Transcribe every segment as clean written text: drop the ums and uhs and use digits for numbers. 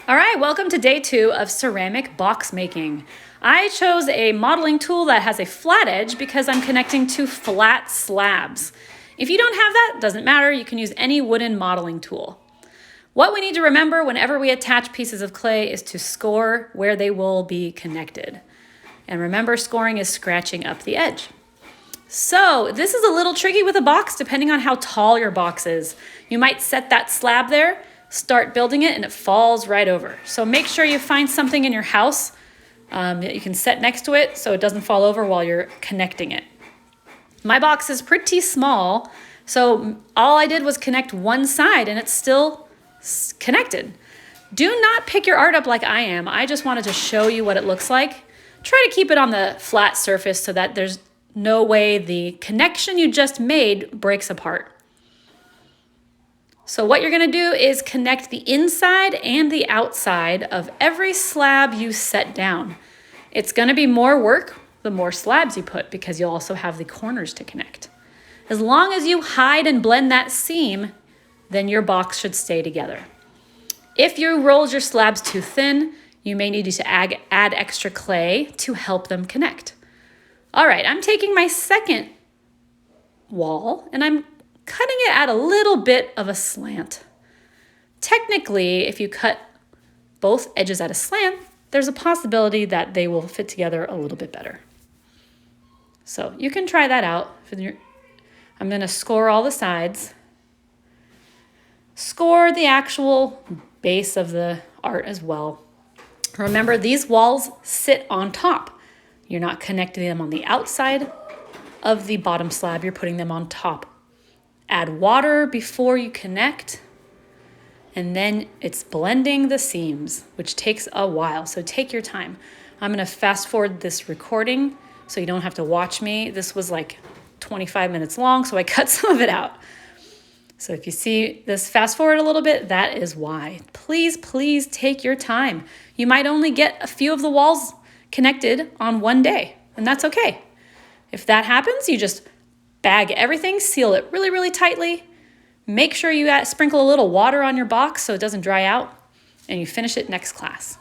All right, welcome to day 2 of ceramic box making. I chose a modeling tool that has a flat edge because I'm connecting to flat slabs. If you don't have that, doesn't matter, you can use any wooden modeling tool. What we need to remember whenever we attach pieces of clay is to score where they will be connected. And remember, scoring is scratching up the edge. So this is a little tricky with a box depending on how tall your box is. You might set that slab there, start building it, and it falls right over. So make sure you find something in your house that you can set next to it so it doesn't fall over while you're connecting it. My box is pretty small, so all I did was connect one side and it's still connected. Do not pick your art up like I am. I just wanted to show you what it looks like. Try to keep it on the flat surface so that there's no way the connection you just made breaks apart. So what you're gonna do is connect the inside and the outside of every slab you set down. It's gonna be more work the more slabs you put because you'll also have the corners to connect. As long as you hide and blend that seam, then your box should stay together. If you rolled your slabs too thin, you may need to add extra clay to help them connect. All right, I'm taking my second wall and I'm cutting it at a little bit of a slant. Technically, if you cut both edges at a slant, there's a possibility that they will fit together a little bit better. So you can try that out. I'm gonna score all the sides. Score the actual base of the art as well. Remember, these walls sit on top. You're not connecting them on the outside of the bottom slab, you're putting them on top. Add water before you connect, and then it's blending the seams, which takes a while, so take your time. I'm gonna fast forward this recording so you don't have to watch me. This was like 25 minutes long, so I cut some of it out. So if you see this fast forward a little bit, that is why. Please, please take your time. You might only get a few of the walls connected on one day, and that's okay. If that happens, you just bag everything, seal it really, really tightly. Make sure you sprinkle a little water on your box so it doesn't dry out, and you finish it next class.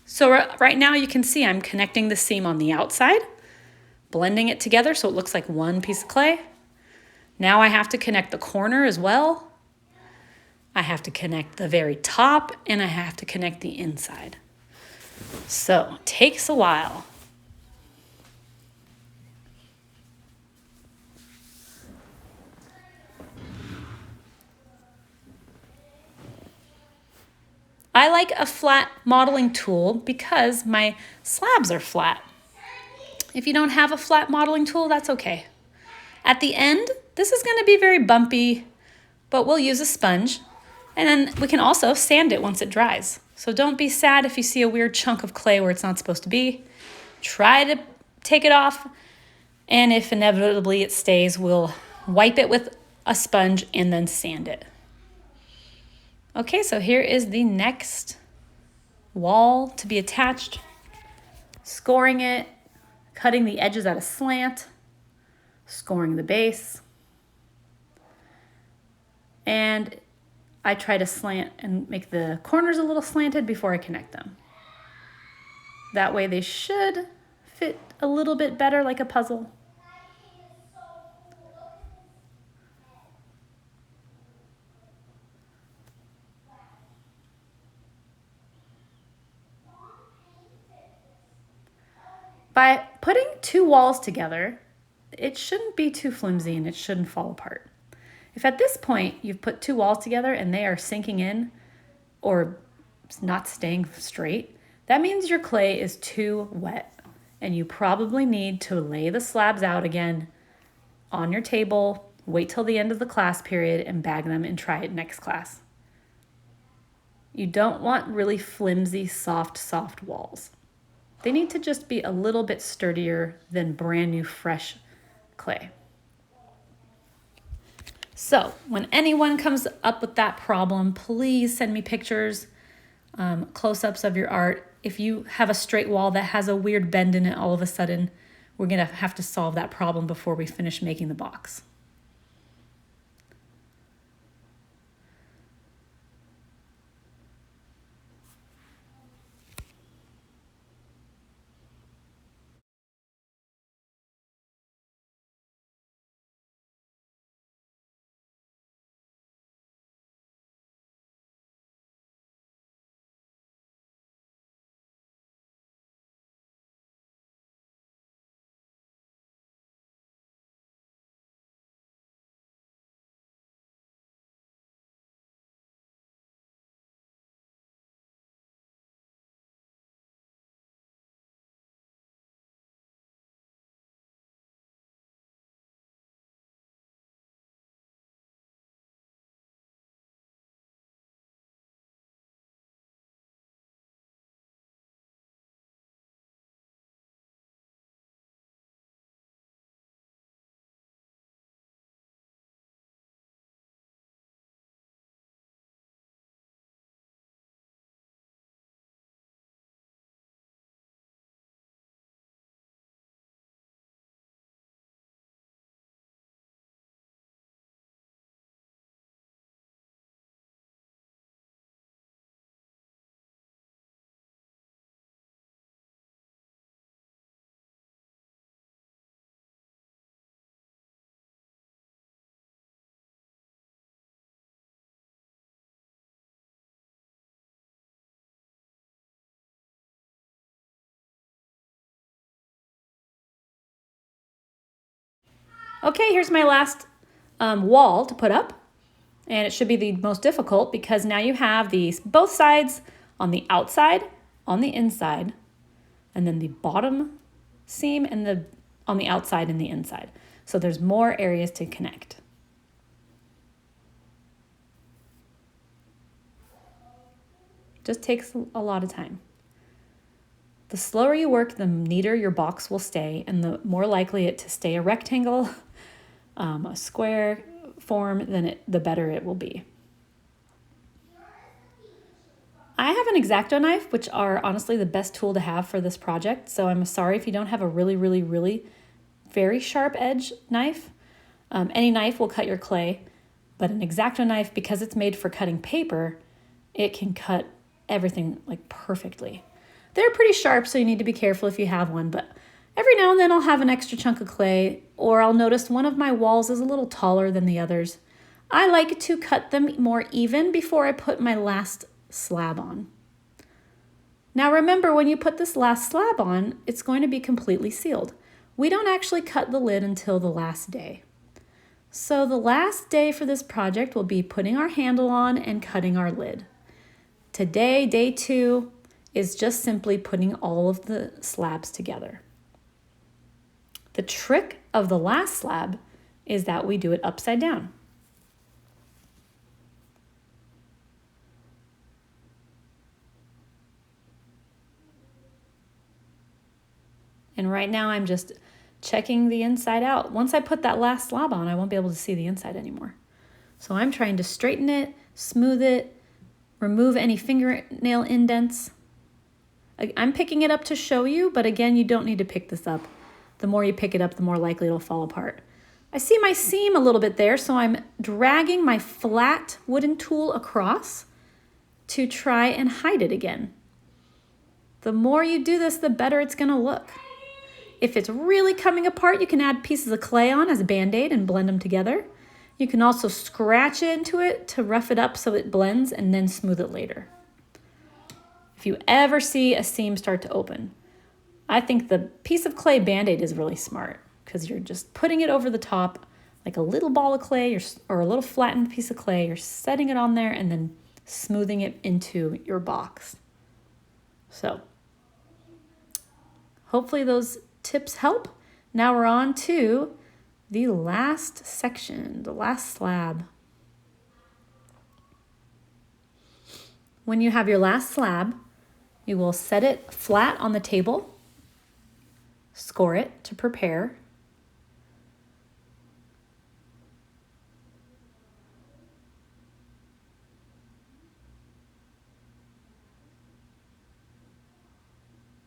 So right now you can see I'm connecting the seam on the outside, blending it together so it looks like one piece of clay. Now I have to connect the corner as well. I have to connect the very top, and I have to connect the inside. So it takes a while. I like a flat modeling tool because my slabs are flat. If you don't have a flat modeling tool, that's okay. At the end, this is going to be very bumpy, but we'll use a sponge, and then we can also sand it once it dries. So don't be sad if you see a weird chunk of clay where it's not supposed to be. Try to take it off, and if inevitably it stays, we'll wipe it with a sponge and then sand it. Okay, so here is the next wall to be attached. Scoring it, cutting the edges at a slant, scoring the base. And I try to slant and make the corners a little slanted before I connect them. That way they should fit a little bit better like a puzzle. By putting two walls together, it shouldn't be too flimsy and it shouldn't fall apart. If at this point you've put two walls together and they are sinking in or not staying straight, that means your clay is too wet and you probably need to lay the slabs out again on your table, wait till the end of the class period and bag them and try it next class. You don't want really flimsy, soft walls. They need to just be a little bit sturdier than brand new, fresh clay. So when anyone comes up with that problem, please send me pictures, close-ups of your art. If you have a straight wall that has a weird bend in it all of a sudden, we're gonna have to solve that problem before we finish making the box. Okay, here's my last wall to put up. And it should be the most difficult because now you have these both sides on the outside, on the inside, and then the bottom seam and on the outside and the inside. So there's more areas to connect. Just takes a lot of time. The slower you work, the neater your box will stay, and the more likely it to stay a rectangle, a square form, the better it will be. I have an X-Acto knife, which are honestly the best tool to have for this project. So I'm sorry if you don't have a really, really, really very sharp edge knife. Any knife will cut your clay, but an X-Acto knife, because it's made for cutting paper, it can cut everything like perfectly. They're pretty sharp, so you need to be careful if you have one, but every now and then I'll have an extra chunk of clay, or I'll notice one of my walls is a little taller than the others. I like to cut them more even before I put my last slab on. Now remember, when you put this last slab on, it's going to be completely sealed. We don't actually cut the lid until the last day. So the last day for this project will be putting our handle on and cutting our lid. Today, day 2, is just simply putting all of the slabs together. The trick of the last slab is that we do it upside down. And right now I'm just checking the inside out. Once I put that last slab on, I won't be able to see the inside anymore. So I'm trying to straighten it, smooth it, remove any fingernail indents. I'm picking it up to show you, but again, you don't need to pick this up. The more you pick it up, the more likely it'll fall apart. I see my seam a little bit there, so I'm dragging my flat wooden tool across to try and hide it again. The more you do this, the better it's gonna look. If it's really coming apart, you can add pieces of clay on as a Band-Aid and blend them together. You can also scratch into it to rough it up so it blends and then smooth it later. If you ever see a seam start to open, I think the piece of clay Band-Aid is really smart because you're just putting it over the top like a little ball of clay or a little flattened piece of clay. You're setting it on there and then smoothing it into your box. So hopefully those tips help. Now we're on to the last section, the last slab. When you have your last slab, you will set it flat on the table, score it to prepare.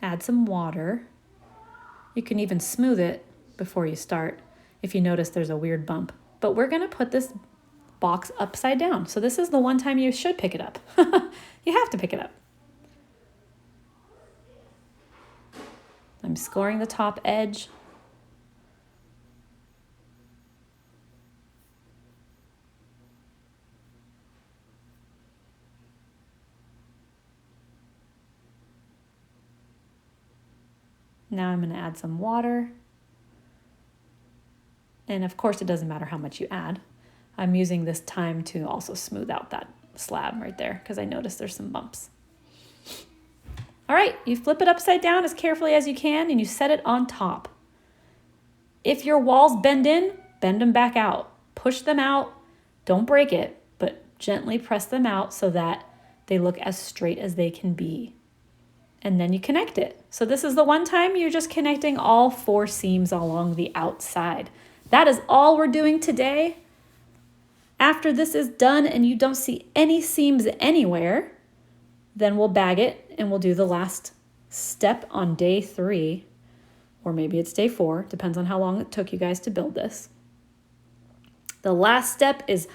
Add some water. You can even smooth it before you start if you notice there's a weird bump. But we're gonna put this box upside down. So this is the one time you should pick it up. You have to pick it up. I'm scoring the top edge. Now I'm going to add some water. And of course, it doesn't matter how much you add. I'm using this time to also smooth out that slab right there because I noticed there's some bumps. All right, you flip it upside down as carefully as you can and you set it on top. If your walls bend in, bend them back out. Push them out. Don't break it, but gently press them out so that they look as straight as they can be. And then you connect it. So this is the one time you're just connecting all 4 seams along the outside. That is all we're doing today. After this is done and you don't see any seams anywhere, then we'll bag it and we'll do the last step on day 3, or maybe it's day 4, depends on how long it took you guys to build this. The last step is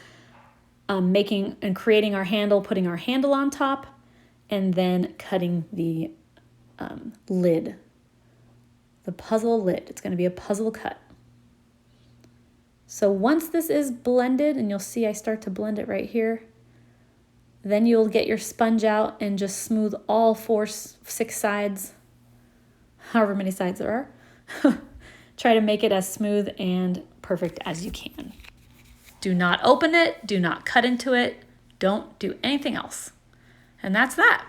making and creating our handle, putting our handle on top, and then cutting the lid, the puzzle lid. It's going to be a puzzle cut. So once this is blended, and you'll see I start to blend it right here, then you'll get your sponge out and just smooth all 6 sides, however many sides there are. Try to make it as smooth and perfect as you can. Do not open it. Do not cut into it. Don't do anything else. And that's that.